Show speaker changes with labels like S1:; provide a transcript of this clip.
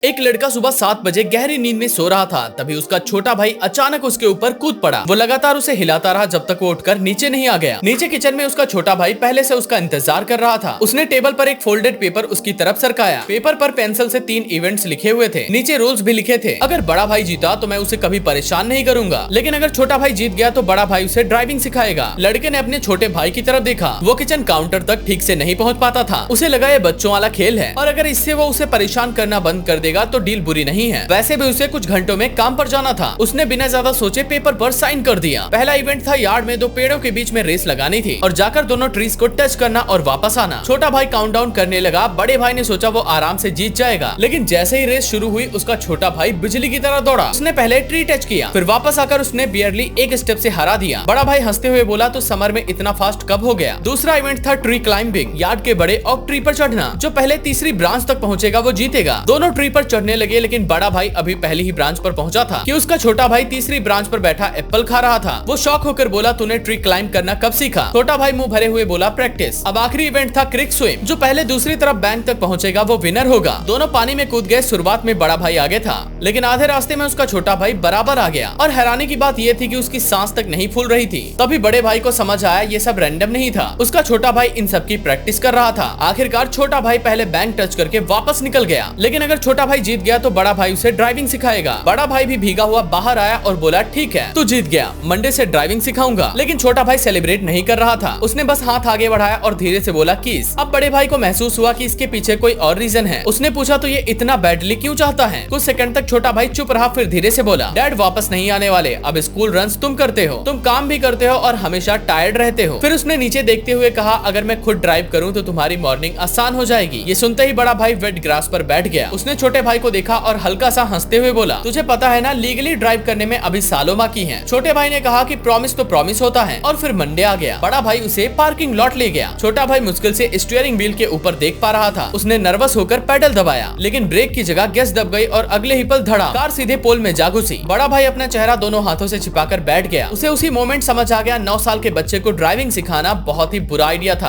S1: एक लड़का सुबह 7 बजे गहरी नींद में सो रहा था। तभी उसका छोटा भाई अचानक उसके ऊपर कूद पड़ा। वो लगातार उसे हिलाता रहा जब तक वो उठकर नीचे नहीं आ गया। नीचे किचन में उसका छोटा भाई पहले से उसका इंतजार कर रहा था। उसने टेबल पर एक फोल्डेड पेपर उसकी तरफ सरकाया। पेपर पर पेंसिल से 3 इवेंट्स लिखे हुए थे। नीचे रूल्स भी लिखे थे। अगर बड़ा भाई जीता तो मैं उसे कभी परेशान नहीं करूंगा, लेकिन अगर छोटा भाई जीत गया तो बड़ा भाई उसे ड्राइविंग सिखाएगा। लड़के ने अपने छोटे भाई की तरफ देखा। वो किचन काउंटर तक ठीक से नहीं पहुँच पाता था। उसे लगा ये बच्चों वाला खेल है और अगर इससे वो उसे परेशान करना बंद कर देगा तो डील बुरी नहीं है। वैसे भी उसे कुछ घंटों में काम पर जाना था। उसने बिना ज्यादा सोचे पेपर पर साइन कर दिया। पहला इवेंट था यार्ड में 2 पेड़ों के बीच में रेस लगानी थी और जाकर दोनों ट्रीज को टच करना और वापस आना। छोटा भाई काउंटडाउन करने लगा। बड़े भाई ने सोचा वो आराम से जीत जाएगा, लेकिन जैसे ही रेस शुरू हुई उसका छोटा भाई बिजली की तरह दौड़ा। उसने पहले ट्री टच किया, फिर वापस आकर उसने बियरली एक स्टेप से हरा दिया। बड़ा भाई हंसते हुए बोला, तो समर में इतना फास्ट कब हो गया। दूसरा इवेंट था ट्री क्लाइंबिंग। यार्ड के बड़े ऑक ट्री पर चढ़ना। जो पहले तीसरी ब्रांच तक पहुंचेगा वो जीतेगा। दोनों ट्री पर चढ़ने लगे, लेकिन बड़ा भाई अभी पहली ही ब्रांच पर पहुंचा था कि उसका छोटा भाई तीसरी ब्रांच पर बैठा एप्पल खा रहा था। वो शॉक होकर बोला, तूने ट्री क्लाइंब करना कब सीखा। छोटा भाई मुंह भरे हुए बोला, प्रैक्टिस। अब आखिरी इवेंट था क्रिक स्विम। जो पहले दूसरी तरफ बैंक तक पहुंचेगा वो विनर होगा। दोनों पानी में कूद गए। शुरुआत में बड़ा भाई आगे था, लेकिन आधे रास्ते में उसका छोटा भाई बराबर आ गया। और हैरानी की बात यह थी कि उसकी सांस तक नहीं फूल रही थी। तभी बड़े भाई को समझ आया ये सब रैंडम नहीं था। उसका छोटा भाई इन सब की प्रैक्टिस कर रहा था। आखिरकार छोटा भाई पहले बैंक टच करके वापस निकल गया, लेकिन अगर छोटा भाई जीत गया तो बड़ा भाई उसे ड्राइविंग सिखाएगा। बड़ा भाई भी भीगा हुआ बाहर आया और बोला, ठीक है तू जीत गया, मंडे से ड्राइविंग सिखाऊंगा। लेकिन छोटा भाई सेलिब्रेट नहीं कर रहा था। उसने बस हाथ आगे बढ़ाया और धीरे से बोला, किस। अब बड़े भाई को महसूस हुआ कि इसके पीछे कोई और रीजन है। उसने पूछा, तो ये इतना बैडली क्यों चाहता है। कुछ सेकंड तक छोटा भाई चुप रहा, फिर धीरे से बोला, डैड वापस नहीं आने वाले। अब स्कूल रन्स तुम करते हो, तुम काम भी करते हो और हमेशा टायर्ड रहते हो। फिर उसने नीचे देखते हुए कहा, अगर मैं खुद ड्राइव करूँ तो तुम्हारी मॉर्निंग आसान हो जाएगी। ये सुनते ही बड़ा भाई वेट ग्रास पर बैठ गया। उसने छोटे भाई को देखा और हल्का सा हंसते हुए बोला, तुझे पता है ना लीगली ड्राइव करने में अभी सालों बाकी हैं। छोटे भाई ने कहा कि प्रॉमिस तो प्रॉमिस होता है। और फिर मंडे आ गया। बड़ा भाई उसे पार्किंग लॉट ले गया। छोटा भाई मुश्किल से स्टीयरिंग व्हील के ऊपर देख पा रहा था। उसने नर्वस होकर पेडल दबाया, लेकिन ब्रेक की जगह गैस दब गई और अगले ही पल धड़ा कार सीधे पोल में जा घुसी। बड़ा भाई अपना चेहरा दोनों हाथों से छिपाकर बैठ गया। उसे उसी मोमेंट समझ आ गया 9 साल के बच्चे को ड्राइविंग सिखाना बहुत ही बुरा आइडिया था।